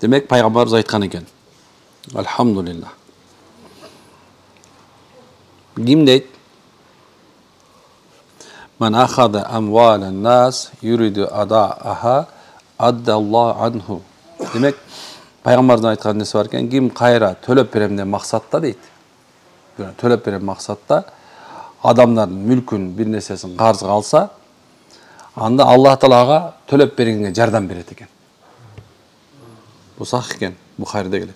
Demek Peygamberimiz aytkan eкен. Elhamdülillah. Kim deyt? Men ahada amvalen nas yuridu ada'aha addallahu anhu. Demek Peygamberimizin aytkan nesi var eken, kim kayra tölep beremden maksatta deyt. Tölep berem maksatta adamların mülkün bir nesesin qarzı alsa, anda Allah Taala'ga tölep berengine jardam beret eken. Bu sahih eken, Bukhari'de gelet.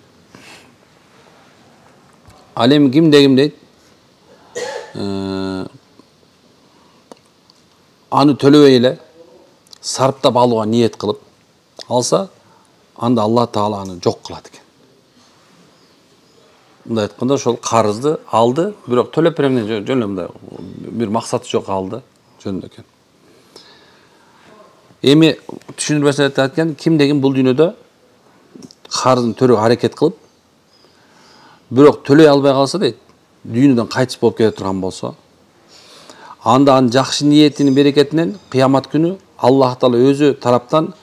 Alem kim deyt? Anı tölöbeyle sarptap alığa niyet kılıp alsa, anda Allah Taala anı jok kılat eken. Mындай aytkанда ошол карызды aldı, бирок төлөп беремден жөн мындай bir maksatı жок aldı, жөнүндө экен. Эми түшүндүрмөсүн aytкен, kim деген бул дүйнөдө карызын төлөөгө аракет кылып, бирок төлөй албай калса дейт, дүйнөдөн кайтыс болуп кете турган болсо, анда анын жакшы ниетинин берекетинен кыямат күнү Аллах Таала өзү тараптан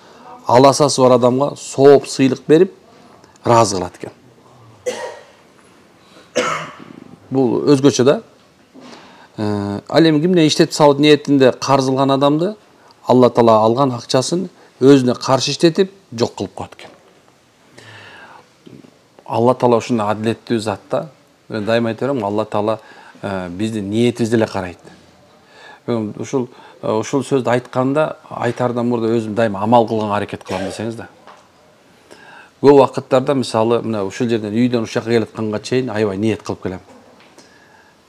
аласасы бар адамга сооп сыйлык берип ыраазы кылат экен. Бул өзгөчө да. Ал эми кимден иштетип салуу ниетинде карыз алган адамды Алла Таала алган акчасын өзүнө каршы иштетип жок кылып коет экен. Алла Таала ушундай адилеттүү зат да. Мен дайыма айта берем, Алла Таала биздин ниетибизди эле карайт. Ушул сөздү айтканда айтардан мурда өзүм дайыма амал кылганга аракет кылам десеңиз да. Көп вакыттарда мисалы мына ушул жерден үйдөн ушакка келатканга чейин аябай ниет кылып келем.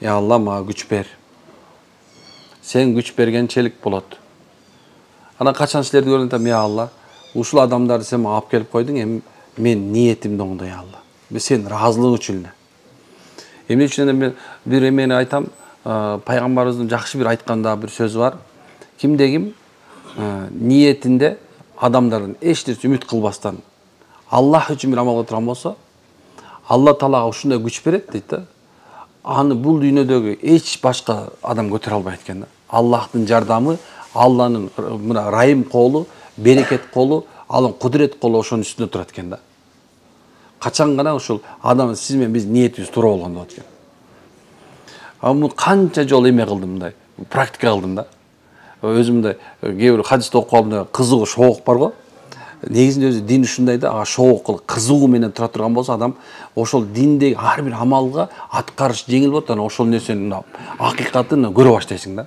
Ya Allah mага күч бер. Sen күч бергенчелик болот. Ана качан силерди көргөндө айтам, ya Allah, ушул адамдарды сен мага алып келип койдуң, эми мен ниетимди оңдой Ya Allah. Мен сенин ыраазылыгың үчүн эле. Эмне үчүн мен бир эмени айтам, пайгамбарыбыздын жакшы бир айтканда бир сөзү бар. Кимде ким ниетинде адамдардын эч нерсе үмүт кылбастан Аллах үчүн бир амал кыла турган болсо, Алла Таалага ушундай күч берет дейт да. Аны бул дүйнөдөгү эч башка адам көтөрө албайт экен да. Аллахтын жардамы, Алланын мына райым колу, берекет колу, алын кудурет колу ошонун үстүндө турат экен да. Качан гана ушул адам сиз менен биз ниетибиз туура болгондо болот экен. Муну канча жолу эме кылдым мындай, практика кылдым да. Өзүмдө кээ бир хадисти окуп алып кызыгуу шоок бар го. Негизинде өзү дин ушундай да, шоок кызыгуу менен тура турган болсо адам ошол диндеги ар бир амалга аткарыш жеңил болот, анан ошол нерсенин акыйкатын көрө баштайсың да.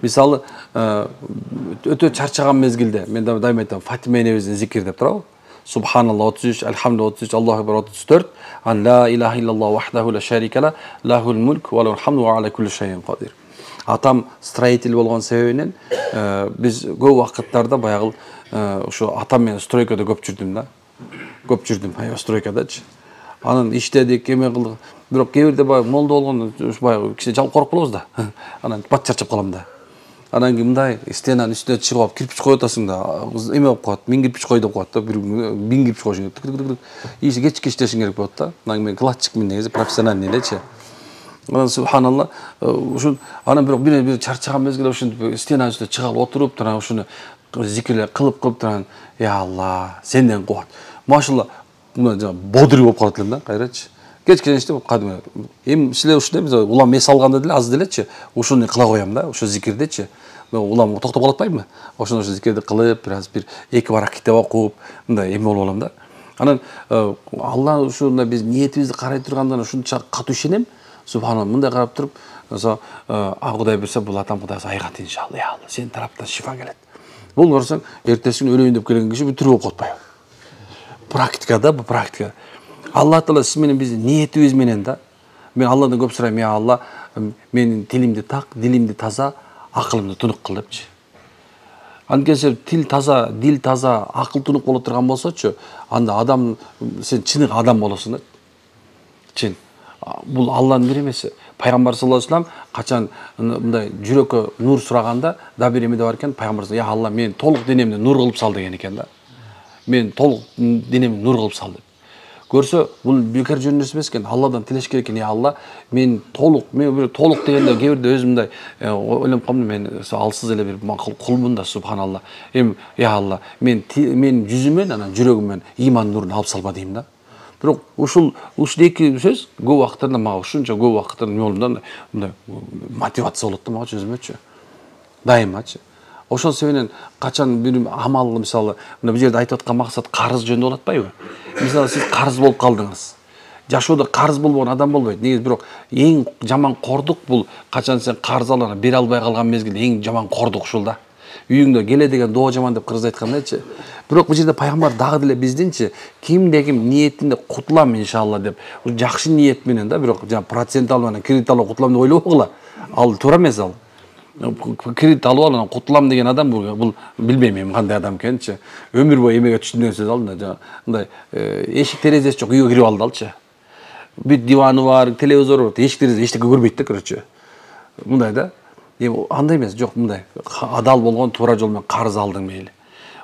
Мисалы өтө чарчаган мезгилде мен дайыма айтам, Фатима энебиздин зикир деп турабы? Субханалла 33, Элхамду 33, Аллаху акбар 34, ан ла илаха иллаллаху вахдаху ла шарика ла, лахул мульк ва лахул хамду ва аля кулли шайин кадир. Атам строитель болгон себебинен биз көп вакыттарда баягы ошо атам менен стройкада көп жүрдүм да. Көп жүрдүм, стройкадачы. Анан иштедик, эме кылдык. Бирок кээ бирде баягы молдо болгон баягы кичине жалп корок болобуз да. Анан бат чарчап калам да. Анан кийин мындай стенанын үстүнө чыгып алып кирпич коюп атасың да. Эме болуп калат, 1000 кирпич кой деп коет да. 1000 кирпич коюшуң керек. Иши кечке иштешиң керек болот да. Анан мен кладчикмин негизи, профессиональный элечи. Анан субханалла, ушул анан бир чарчаган мезгилде ушинтип стенанын үстүнө чыга алып отуруп туран ушуну зикирлер кылып туран, я Алла, сенден кубат. Машалла, мына бодрый болуп калат элем да, кайрачы. Кечке иштеп кадимги. Эми силер ушундай биз улам эс алганда деле аз делечи, ушуну кыла коям да, ошо зикирдечи. Мен улам токтоп калып атпайбы? Ошо зикирди кылып, бир аз бир эки барак китеп окуп, мындай эме болуп алам да. Анан Алла ушундай биз ниетибизди карай тургандан ушунча катуу ишенем. Субханалла, мындай карап туруп, Кудай берсе бул атам Кудайга айгат иншалла, я Алла, сенин тараптан шифа келет. Бул көрсөң, эртеси күнү өлөйүн деп келген киши бүтүрүп болуп калбайбы? Практика да, бул практика. Алла Таала сиз менен биздин ниетибиз менен да. Мен Алладан көп сурайм, я Алла, менин тилимди так, дилимди таза, акылымды тунук кыл депчи. Анткени тил таза, дил таза, акыл тунук боло турган болсочу, анда адам сен чыныгы адам болосуң да. Чын. Бул Алланын беремеси. Пайгамбар саллаллаху алейхи вассалам качан мындай жүрөккө нур сураганда да бир эме бар экен, пайгамбар, я Алла, мен толук денемди нур кылып сал деген экен да. Мен толук денемди нур кылып сал деп. көрсө бул бекер жөн нерсе эмес экен. Алладан тилеш керек экен. Я Алла, мен толук дегенде кээ бирде өзүмдөй ойлонуп калдым, мен алсыз эле бир кулмун да, субханалла. Я Алла, мен жүзүмөн, анан жүрөгүмөн иман нурун алып салба дейм да. Бирок ушул эки сөз көп убакыттарда мага ушунча көп убакыттарда жолумда мындай мотивация болот да мага өзүмөчү. Дайымачы. Ошол себептен качан бир амал, мисалы, мына бул жерде айтып аткан максат карыз жөнүндө болуп атпайбы? Мисалы, сиз карыз болуп калдыңыз. Жашоодо карыз болбогон адам болбойт. Негизи бирок эң жаман кордук бул качан сен карыз алган, бере албай калган мезгилде эң жаман кордук ушул да. Үйүңдө келе деген доо жаман деп кыргыз айткандайчы. Бирок бул жерде пайгамбар дагы деле биздинчи кимде ким ниетинде кутулам иншалла деп, жакшы ниет менен да, бирок жана процент алып анан кредит алып кутулам деп ойлобогула. Ал туура эмес ал. Кредит алып анан кутулам деген адам бул билбейм мен кандай адам экенинчи. Өмүр бою эмеге түштүм деген сөз алды да. Мындай эшик терезеси жок үйгө кирип алды алчы. Бүт диваны бар, телевизору бар, эшик терезе эчтеке көрбөйт да, короче. Мындай да. Андай эмес, жок, мындай адал болгон туура жол менен карыз алдың мейли.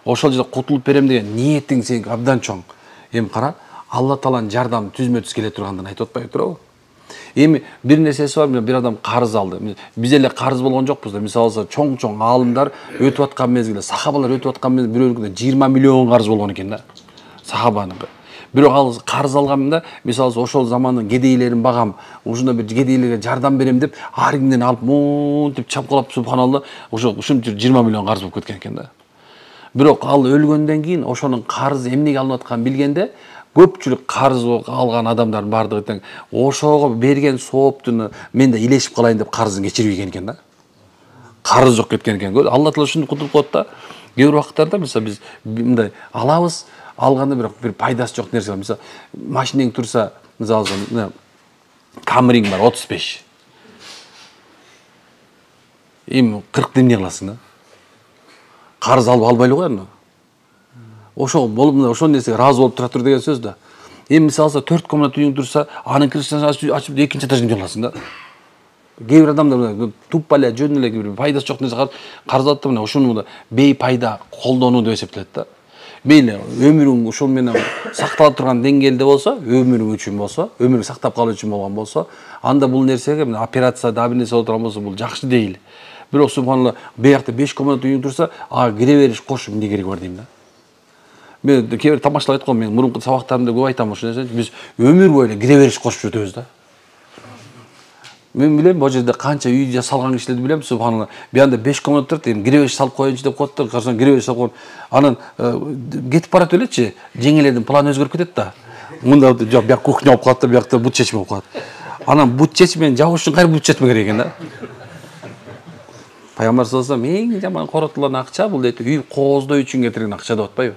Ошол жерде кутулуп берем деген ниетиң сен абдан чоң. Кара, Алла Тааланын жардамы түзмө-түз келе тургандан айтып атпайбы туурабы? Бир нерсеси бар, бир адам карыз алды. Биз эле карыз болгон жокпуз да. Мисалы, чоң аалымдар өтүп аткан мезгилде, сахабалар өтүп аткан мезгилде бирөөнүкүндө 20 миллион карыз болгон экен да. Сахабаныкы. Бирок ал карыз алганда, мисалы, ошол замандын кедейлерин багам, ушундай бир кедейлерге жардам берем деп, ар кимден алып монтип чапкылап, субханалла, ушинтип 20 миллион карыз болуп кеткен экен да. Бирок ал өлгөндөн кийин ошонун карызы эмнеге алынып атканын билгенде, көпчүлүк карыз алган адамдар бардыгы тең ошого берген сооптуну мен да илешип калайын деп карызын кечирбеген экен да. Карыз жок кеткен экен. Алла Таала ушуну кутулуп коет да. Кээ бир убакыттарда мисалы биз мындай алабыз, алганда бирок бир пайдасы жок нерсе. Мисалы машинең турса, мисалы Камриң бар 35. 40 эмне кыласың да? Карыз алып албай эле коёрну. Ошол болуп ошол нерсеге ыраазы болуп тура тур деген сөз да. Мисалы 4 комната үйүң турса, анын крышасын ачып экинчи этажга эмне кыласың да? Кээ бир адамдар туппа эле жөн эле бир пайдасы жок нерсе карыз алат да, мына ушуну бейпайда колдонуу деп эсептелет да. Мейли өмүрүң ушул менен сактала турган деңгээлде болсо, өмүрүң үчүн болсо, өмүрүң сактап калуу үчүн болгон болсо, анда бул нерсеге операция да бир нерсе боло турган болсо, бул жакшы дейли. Бирок субханалла, биякта 5 комната үйүң турса, кире бериш кош, эмне кереги бар дейм да. Мен кээ бир тамашалап айткам, мен мурунку сабактарымда көп айтам ушул нерсени. Биз өмүр бою эле кире бериш кошуп өтөбүз да. Мен билем, бул жерде канча үй жасалган кишилерди билем, субханалла. Бияында 5 комната турат, кире бериш салып коеюнчу деп коет да, карасаң кире бериш салып койгон. Анан кетип барат элечи, жеңелердин планы өзгөрүп кетет да. Мында жок, бияк кухня болуп калат да, биякта бут чечме болуп калат. Анан бут чечмени жабыш үчүн кайра бут чечме керек экен да. Пайгамбар саллаллаху алейхи ва саллям эң жаман коротулган акча бул дейт, үй кооздоо үчүн кетирген акча деп атпайбы?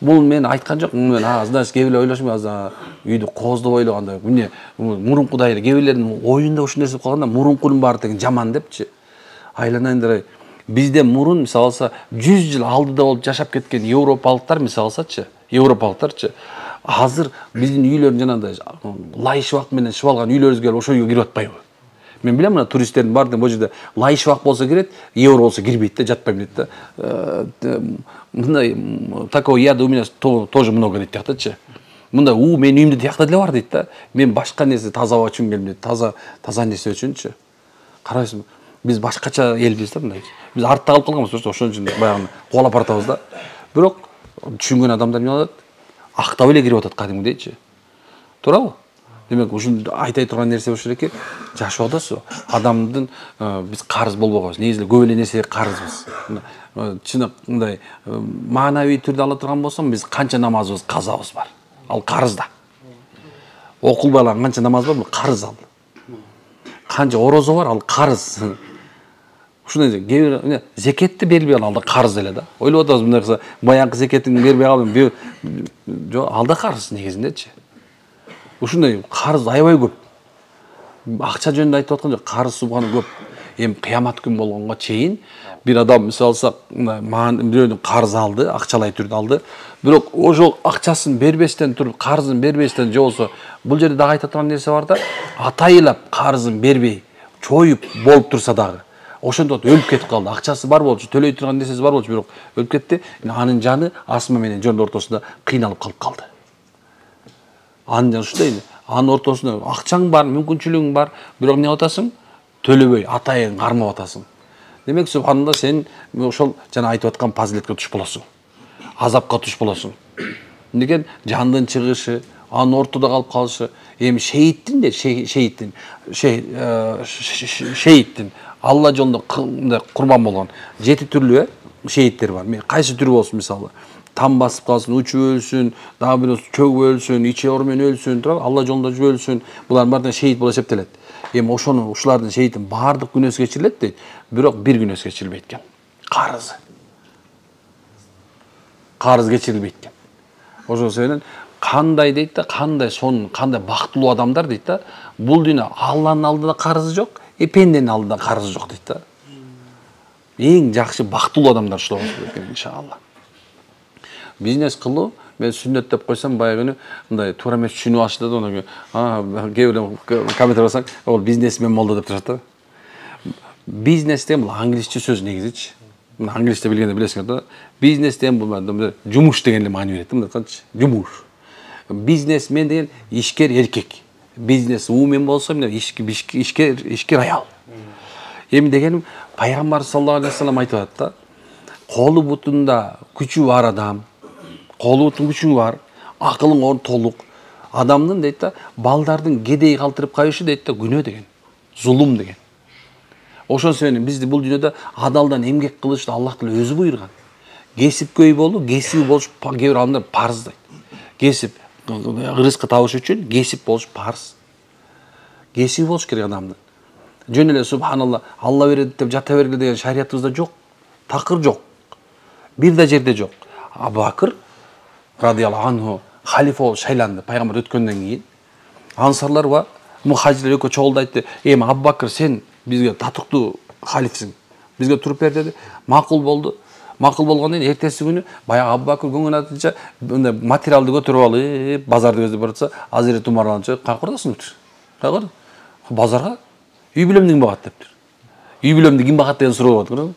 Бул мен айткан жок, мен значит кээ бирөө ойлошмун, үйдү кооздобой эле кандай. Эмне мурункудай эле кээ бирлердин оюнда ушул нерсе калганда мурункунун баары тең жаман депчи. Айланайындар. Бизде мурун мисалы алса 100 жыл алдыда болуп жашап кеткен европалыктар мисалы алсачы, европалыктарчы азыр биздин үйлөрдүн жанагындай лай шыбак менен шып алган үйлөрүбүзгө келип ошол үйгө кирип атпайбы? Мен билем, мына туристтердин баардыгы бул жерде лай шыбак болсо кирет, евро болсо кирбейт да, жатпайм дейт да. Мындай такого яда у меня тоже много дейт тияктачы. Мындай менин үйүмдө тиякта деле бар дейт да. Мен башка нерсе тазалоо үчүн келдим дейт. Таза нерсе үчүнчү. Карайсың, биз башкача элбиз да мындай. Биз артта калып калганбыз, ошон үчүн баягы кубалап баратабыз да. Бирок түшүнгөн адамдар эмне кылат? Актап эле кирип атат кадимгидейчи. Туурабы? Демек, ушул айтай турган нерсе ушул эки, жашоодосу адамдын биз карыз болбогонбуз. Негизи көп эле нерсеге карызбыз. Чын мындай маанавий түрдө ала турган болсом, биз канча намазыбыз, казабыз бар. Ал карыз да. Окулбай алган канча намаз бар, бул карыз ал. Канча орозо бар, ал карыз. Ушундай кээ бир зекетти бербей ал да карыз эле да. Ойлоп атабыз мындай кылса, баягы зекетин бербей калдым. Жок, ал да карыз негизиндечи. Ушундай карыз аябай көп. Акча жөнүндө айтып аткан жок, карыз субханы көп. Кыямат күн болгонго чейин бир адам мисалы алсак, бирөөнүн карыз алды, акчалай түрдө алды. Бирок ошол акчасын бербестен туруп, карызын бербестен же болсо, бул жерде дагы айта турган нерсе бар да, атайылап карызын бербей, чоюп болуп турса дагы, ошондо өлүп кетип калды. Акчасы бар болчу, төлөй турган нерсеси бар болчу, бирок өлүп кетти. Анын жаны асма менен жөрдүн ортосунда кыйналып калып калды. Анын ушундай, анын ортосунда акчаң бар, мүмкүнчүлүгүң бар, бирок эмне атасың? Төлөбөй, атайын кармап атасың. Демек, субханалла, сен ошол жана айтып аткан пазилетке туш болосуң. Азапка туш болосуң. Деген жандын чыгышы, анын ортодо калып калышы, эми шейиттин Алла жолунда курбан болгон 7 түрлүү шейиттер бар. Кайсы түрү болсун, мисалы, там басып калсын, учуп өлсүн, дагы бирөө чөгүп өлсүн, ичи оор менен өлсүн, туурабы? Алла жолунда жүрүп өлсүн. Булардын баардыгы шейит болуп эсептелет. Эми ушулардын шейиттин баардык күнөөсү кечирилет дейт, бирок бир күнөөсү кечирилбейт экен. Карыз кечирилбейт экен. Ошол себептен кандай дейт да, кандай сонун, кандай бактылуу адамдар дейт да, бул дүйнө Алланын алдында карызы жок, пенденин алдында карызы жок дейт да. Эң жакшы бактылуу адамдар ушул болсо керек экен, иншалла. Бизнес кылуу, мен сүннөт деп койсом, баягы күнү мындай туура эмес түшүнүп алышты да, анан кээ бирөө комментарий басаң, ол бизнесмен болду деп турат да. Бизнес деген бул англисче сөз негизичи. Англисче билгенде билесиңер да. Бизнес деген бул жумуш деген эле маани берет да, мындай канчы? Жумуш. Бизнесмен деген ишкер эркек. Бизнес вумен болсо, мына ишкер аял. Эми дегеним, пайгамбар саллаллаху алейхи вассалам айтып атат да. Колу бутунда күчү бар адам, колу бутун күчүң бар, акылың толук. Адамдын дейт да, балдардын кедей калтырып кайышы дейт да, күнөө деген, зулум деген. Ошол себептен бизди бул дүйнөдө адалдан эмгек кылышты Аллах Таала өзү буйрган. Кесипкөй болуу, кесип болуш кээ бир адамдар парыз дейт. Кесип, рызкы табыш үчүн кесип болуш парыз. Кесип болуш керек адамдын. Жөн эле субханалла, Алла берет деп жата бергиле деген шариятыбызда жок. Такыр жок. Бир да жерде жок. Абу Бакыр радияллаху анху халифа болуп шайланды, пайгамбар өткөндөн кийин. Ансарлар ва мухажирлер экөө чогулду айтты: "Эми Абу Бакыр, сен бизге татыктуу халифсиң. Бизге туруп бер" деди. Макул болду. Макул болгондон кийин эртеси күнү баягы Абу Бакыр көңүл атынча мындай материалды көтөрүп алып, базарды көздөп баратса, Азирет Умар алынча, "Кайкырдасың?" дептир. "Кайкырдым?" "Базарга үй бүлөмдү ким багат?" дептир. Үй бүлөмдү ким багат деген суроо болот.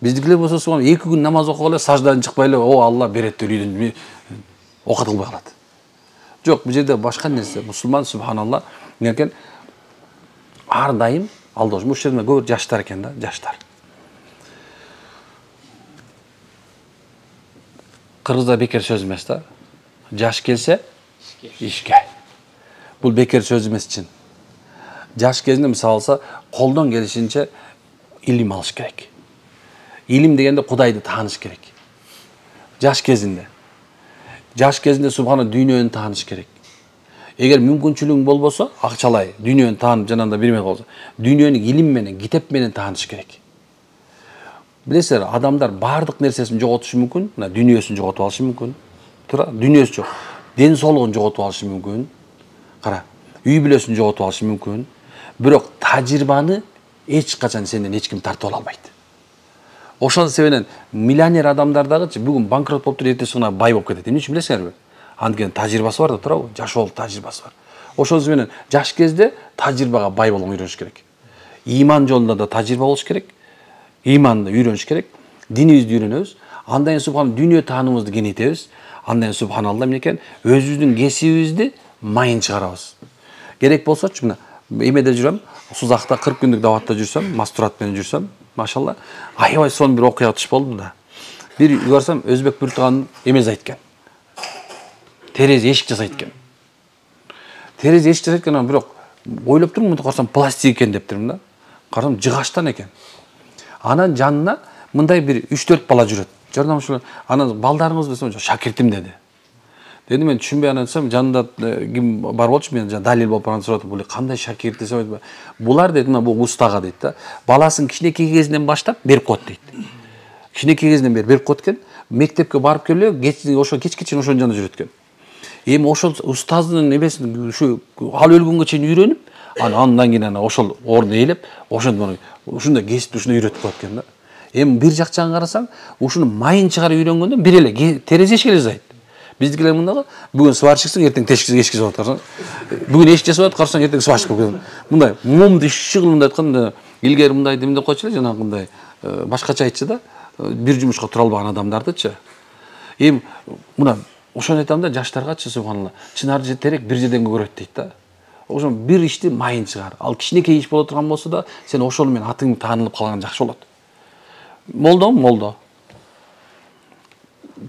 Биздикилер болсо суган 2 күн намаз окуп эле саждадан чыкпай эле, "О Алла берет" деп үйдөн окутулбай калат. Жок, бул жерде башка нерсе. Мусулман субханалла, экен ар дайым алдош. Бул жерде көп жаштар экен да, жаштар. Кыргызда бекер сөз эмес да. Жаш келсе ишке. Бул бекер сөз эмес чын. Жаш кезинде мисалы алса, колдон келишинче илим алыш керек. Илим дегенде Кудайды тааныш керек. Жаш кезинде. Жаш кезинде субхана дүйнөнү тааныш керек. Эгер мүмкүнчүлүгүң болбосо, акчалай дүйнөнү таанып жанында бир эме болсо, дүйнөнү илим менен, китеп менен тааныш керек. Билесиздер, адамдар бардык нерсесин жоготушу мүмкүн, мына дүйнөсүн жоготуп алышы мүмкүн. Туура, дүйнөсү жок. Ден соолугун жоготуп алышы мүмкүн. Кара, үй бүлөсүн жоготуп алышы мүмкүн. Бирок тажрыйбаны эч качан сенден эч ким тартып ала албайт. Ошол себептен миллионер адамдар дагычы бүгүн банкрот болуп туруп эртеси күнү бай болуп кетет. Эмне үчүн билесиңерби? Анткени тажрыйбасы бар да, туурабы? Жашоолук тажрыйбасы бар. Ошол себептен жаш кезде тажрыйбага бай болгонго үйрөнүш керек. Иман жолунда да тажрыйба болуш керек. Иманды үйрөнүш керек. Динибизди үйрөнөбүз. Андан кийин субхан дүйнө таанымыбызды кеңейтебиз. Андан кийин субханалла менекен өзүбүздүн кесибибизди майын чыгарабыз. Керек болсочу мына эмеде жүрөм, Сузакта 40 күндүк даватта жүрсөм, мастурат менен жүрсөм, машалла, аябай сонун бир окуя туш болду да. Бир көрсөм, өзбек бир тууган эмез айткан. Терезе эшик жасайт экен. Терезе эшик жасайт экен, бирок ойлоп турмун, мынтип карасам пластик экен дептирмин да. Карасам жыгачтан экен. Анан жанына мындай бир 3-4 бала жүрөт. Жардам ушул анан балдарыңыз десем, шакиртим деди. Деди, мен түшүнбөй анан десем, жанында ким бар болчу, мен далил болуп анан сурап, бул кандай шакирт десем, булар деди, мына бул устага дейт да. Баласын кичинекей кезинен баштап берип коет дейт. Кичинекей кезинен бери берип коет экен. Мектепке барып келе, ошо кечке чейин ошонун жанында жүрөт экен. Эми ошол устаздын эмесин ушу ал өлгөнгө чейин үйрөнүп, андан кийин ошол орду ээлеп, ушундай кесипти ушуну үйрөтүп коет экен да. Эми бир жак жагын карасаң, ушуну майын чыгарып үйрөнгөндө бир эле терезе эшик эле жасайт. Биздикилер мындагы бүгүн сварщиксиң, эртең эшик жасап атасың. Бүгүн эшик жасап атып, карасаң эртең сварщик болуп кетет. Мындай момду ишчи кылымда айтканда, илгери мындай демде койчу эле, жанагындай башкача айтчы да, бир жумушка тура албаган адамдардычы. Эми мына Ошону айтам да, жаштаргачы субханалла, чынар терек бир жерден көрөт дейт да. Ошон бир ишти майын чыгар. Ал кичинекей иш боло турган болсо да, сен ошол менен атың таанылып калган жакшы болот. Молдом, молдо.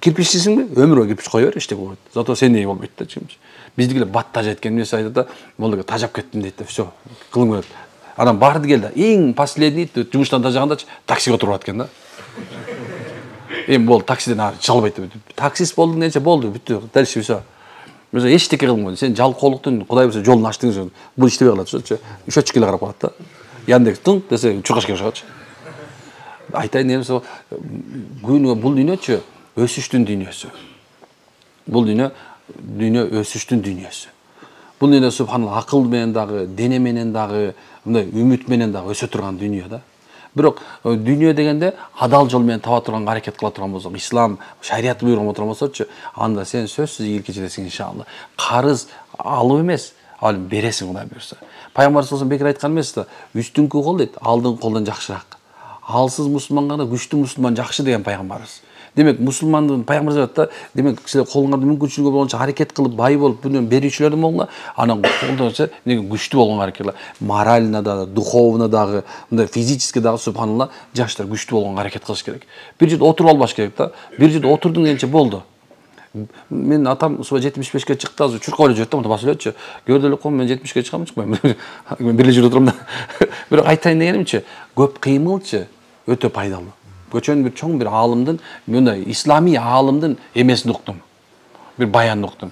Кирпиччисиңби? Өмүргө кирпич кое бер, иштеп болбойт. Зато сендей болбойт да, чимчи. Биздикилер бат тажа эткен эмнеси айтат да, молдого тажап кеттим дейт да, всё, кылым көрөт. Анан барды келди, эң последний жумуштан тажагандачы таксиге отуруп аткан да. Эми болду, таксиден ары чыга албайт. Таксист болдуң дегенче болду, бүттү, дальше всё. Өзү эчтеке кылмаган. Сен жалкоолуктун Кудай буюрса жолун ачтың, бул иштебей калат, үчөчкө эле карап калат да. Яндекс тың десе чуркашка чыгатчы. Айтайын дегеним сол, бул дүйнөчү өсүштүн дүйнөсү. Бул дүйнө өсүштүн дүйнөсү. Бул дүйнө субханалла акыл менен дагы, дене менен дагы, мындай үмүт менен дагы өсө турган дүйнө да. Бирок дүйнө дегенде адал жол менен таба турганга аракет кыла турган болсок, ислам шариаты буйруган турган болсочу, анда сен сөзсүз ийгиликке жетесиң иншалла. Карыз алып эмес, ал бересиң Кудай буйрса. Пайгамбар саллаллаху алейхи бекер айткан эмес да, үстүңкү кол дейт, алдыңкы колдон жакшыраак. Алсыз мусулманга да күчтүү мусулман жакшы деген пайгамбарыбыз. Демек мусулмандын пайгамбар айтат да, демек силер колуңарда мүмкүнчүлүгү болгонча аракет кылып бай болуп бүнөн берүүчүлөрдүн болуңар, анан колдонча күчтүү болгонго аракет кыла. Морально да, духовно дагы, мындай физически дагы субханалла жаштар күчтүү болгонго аракет кылыш керек. Бир жерде отуруп албаш керек да. Бир жерде отурдуң дегенче болду. Мен атам 75-ке чыкты, азыр чуркап эле жүрөт да, мынтип басып элечи. Көрдү эле ком, мен 70-ке чыкам, чыкпайм. Мен бир эле жерде отурам да. Бирок айтайын дегенимчи, көп кыймылчы өтө пайдалуу. Көчөн бир чоң бир аалымдын, мындай ислами аалымдын эмесин уктум. Бир баянды уктум.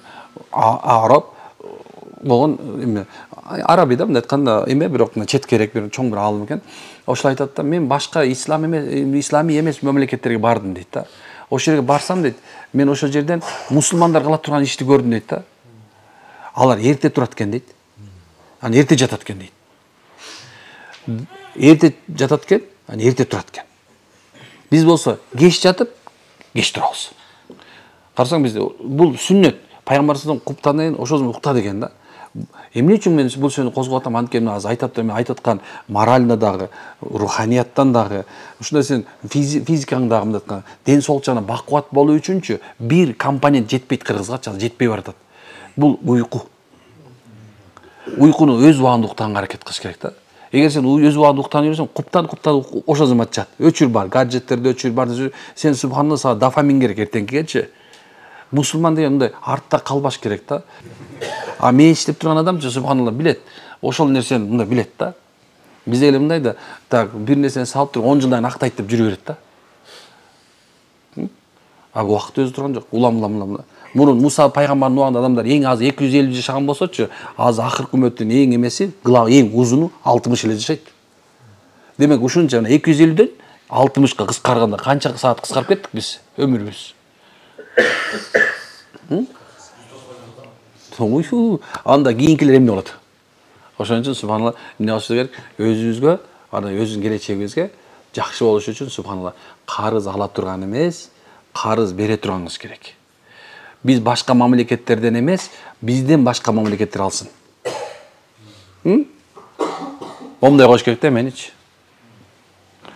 Араб болгон эме арабида мындай айтканда эме, бирок чет керек бир чоң бир аалым экен. Ошол айтат да, мен башка ислами эмес мамлекеттерге бардым дейт да. Ошол жерге барсам дейт, мен ошол жерден мусулмандар кыла турган ишти көрдүм дейт да. Алар эрте турат экен дейт. Анан эрте жатат экен дейт. Эрте жатат экен, анан эрте турат экен. Биз болсо кеч жатып, кеч турабыз. Карасаң бизде бул сүннөт. Пайгамбарыбыздын куптанын ошол укта деген да. Эмне үчүн мен бул сөздү козгоп атам, анткени азыр айтат, мен айтып аткан морально дагы, руханияттан дагы, ушундай сен физикаң дагы мындай айткан, ден соолукчана бакубат болуу үчүнчү бир компонент жетпейт кыргызгачы, жетпей баратат. Бул уйку. Уйкуну өз убагында уктаганга аракет кылыш керек да. Эгер сен өз убагында уктанып жүрсөң, куптан ошол замат жат. Өчүр бар, гаджеттерде өчүр бар. Сен субханалла сага дофамин керек эртеңкигечи. Мусулман деген мындай артта калбаш керек да. А мен иштеп турган адамчы субханалла билет. Ошол нерсени мындай билет да. Бизде эле мындай да, так бир нерсени салып туруп 10 жылдан актайт деп жүрө берет да. А убакыт өзү турган жок. Улам. Мурун Муса пайгамбардын убагында адамдар эң аз 250 жашаган болсочу, азыр акыркы үммөттүн эң эмеси, эң узуну 60 эле жашайт. Демек ушунча 250ден 60ка кыскарганда канча саат кыскарып кеттик биз өмүрүбүз? Анда кийинкилер эмне болот? Ошон үчүн субханалла эмне кылыш керек? Өзүбүзгө, анан өзүбүздүн келечегибизге жакшы болуш үчүн субханалла карыз ала турган эмес, карыз бере турганыбыз керек. Биз башка мамлекеттерден эмес, бизден башка мамлекеттер алсын. Момундай коюш керек да меничи.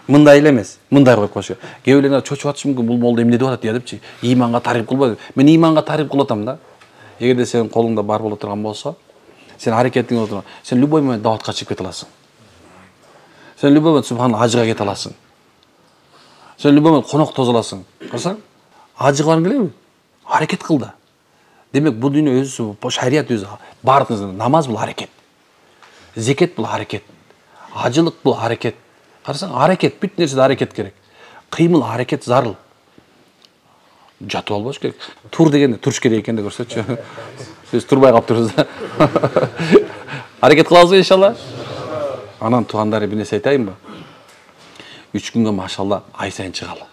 Мындай эле эмес, мындай коюп коюш керек. Кээ бирлер чочуп атышы мүмкүн, бул молда эмне деп атат депчи. Иманга тариф кылбайбы? Мен иманга тариф кылып атам да. Эгерде сенин колуңда бар боло турган болсо, сен аракетиң боло турган, сен любой момент даватка чыгып кете аласың. Сен любой момент субханалла ажыга кете аласың. Сен любой момент конок тозо аласың. Карасаң, ажыгың келеби? Аракет кыл да. Демек бул дүйнө өзү, шарият өзү бардыгы, намаз бул аракет. Зекет бул аракет. Ажылык бул аракет. Карасаң, аракет, бүт нерседе аракет керек. Кыймыл, аракет зарыл. Жатып албаш керек. Тур дегенде туруш керек экен да көрсөтчү. Сиз турбай калыптырсыз. Аракет кылабызбы иншалла? Анан туугандары бир нерсе айтайынбы? 3 күнгө машалла ай сайын чыгалы.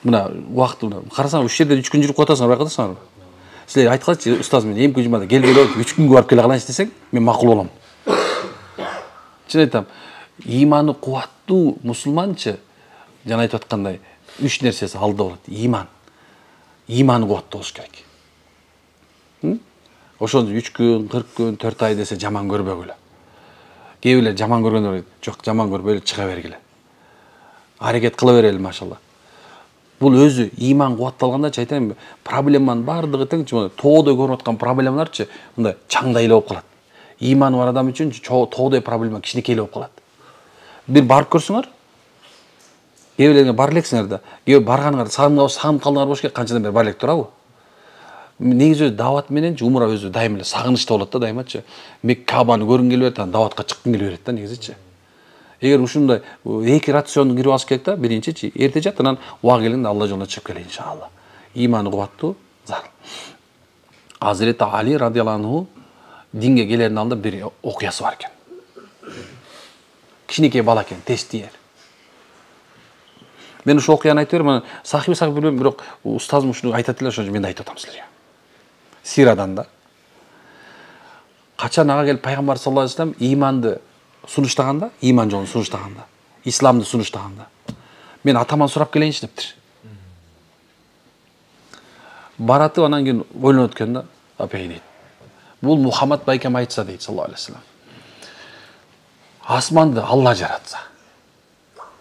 Мына убакыт мына карасаң, уш жерде 3 күн жүрүп катасың, байкадыңызбы? Силер айтканчы, устаз мен эмки жумада келбей 3 күнгө барып келе калайынчы десең, мен макул болом. Чын айтам, иманы кубаттуу мусулманчы, жана айтып аткандай, 3 нерсеси алда болот. Иманы кубаттуу болуш керек. Ошону 3 күн, 40 күн, 4 ай десе жаман көрбөгүлө. Кээ бирлер жаман көргөндөр, жок, жаман көрбөйлү, чыга бергиле. Аракет кыла берели, машалла. Бул өзү иман кубатталганда айтайынбы, проблеманын бардыгы теңчи тоодой көрүп аткан проблемаларчы мындай чаңдай эле болуп калат. Иманы бар адам үчүн тоодой проблема кичинекей эле болуп калат. Бир барып көрсөңөр, кээ бирлерге бар элексиңер да, кээ барганыңар сагынып калдыңар болуш керек, канчадан бери бар элек турабы? Негизи дават мененчи умра өзү дайым эле сагынычта болот да, дайымачы. Мекке Кабаны көргүң келе берет, анан даватка чыккың келе берет да негизичи. Эгер ушундай эки рационду кирип алыш керек да, биринчичи эрте жат, анан убагы келгенде Алла жолуна чыгып келе иншалла. Иманы кубаттуу зарыл. Hazreti Ali radıyallahu anhu dinge gelердин алдында бир окуясы бар экен. Кичинекей бала экен, тестиер. Мен ушу окуяны айтып берем, сахиби билбейм, бирок устазым ушуну айтат эле, ошон үчүн мен айтып атам силерге. Сирадан да. Качан ага келип пайгамбар саллаллаху алейхи вассалам иманды сунуштаганда, иман жолун сунуштаганда, исламды сунуштаганда, мен атаман сурап келейинчи дептир. Баратып анан кийин ойлонуп өткөн да, апай дейт. Бул Мухаммад байкем айтса дейт саллаллаху алейхи вассалам. Асманды Алла жаратса,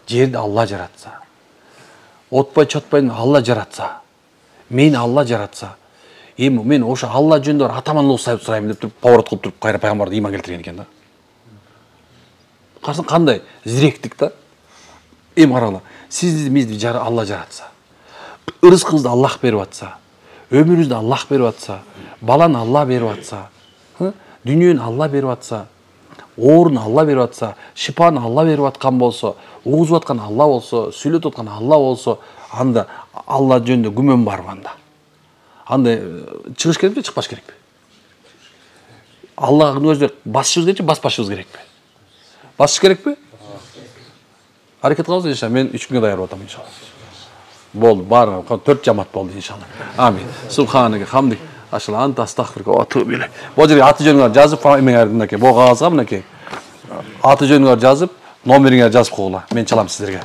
жерди Алла жаратса, отпой чотпойн Алла жаратса, мени Алла жаратса, эми мен ошо Алла жөнүндө атаманлык сурайм деп туруп, поворот кылып туруп, кайра пайгамбарды иман келтирген экен да. Карасаң кандай зиректик да. Эми карагыла, сизди мизди Алла жаратса, ырыскыңызды Аллах берип атса, өмүрүңүздү Аллах берип атса, баланы Алла берип атса, дүйнөнү Алла берип атса, ооруну Алла берип атса, шипаны Алла берип аткан болсо, угузуп аткан Алла болсо, сүйлөтүп аткан Алла болсо, анда Алла жөнүндө күмөн барбы анда? Анда чыгыш керекпи, чыкпаш керекпи? Аллага өзү басышыбыз керекпи, баспашыбыз керекпи? Басыш керекпи? Аракет кылабыз иншалла. Мен 3 күнгө даяр болуп атам иншалла. Болду, баарыңар 4 жамаат болду иншалла. Амин. Субханаке хамдик. Ашла анта астагфирка ва атубу илейк. Бул жерге аты жөнүңөрдү жазып, эмеңердин бул кагазга мынакей. Аты жөнүңөрдү жазып, номериңерди жазып койгула. Мен чалам сиздерге.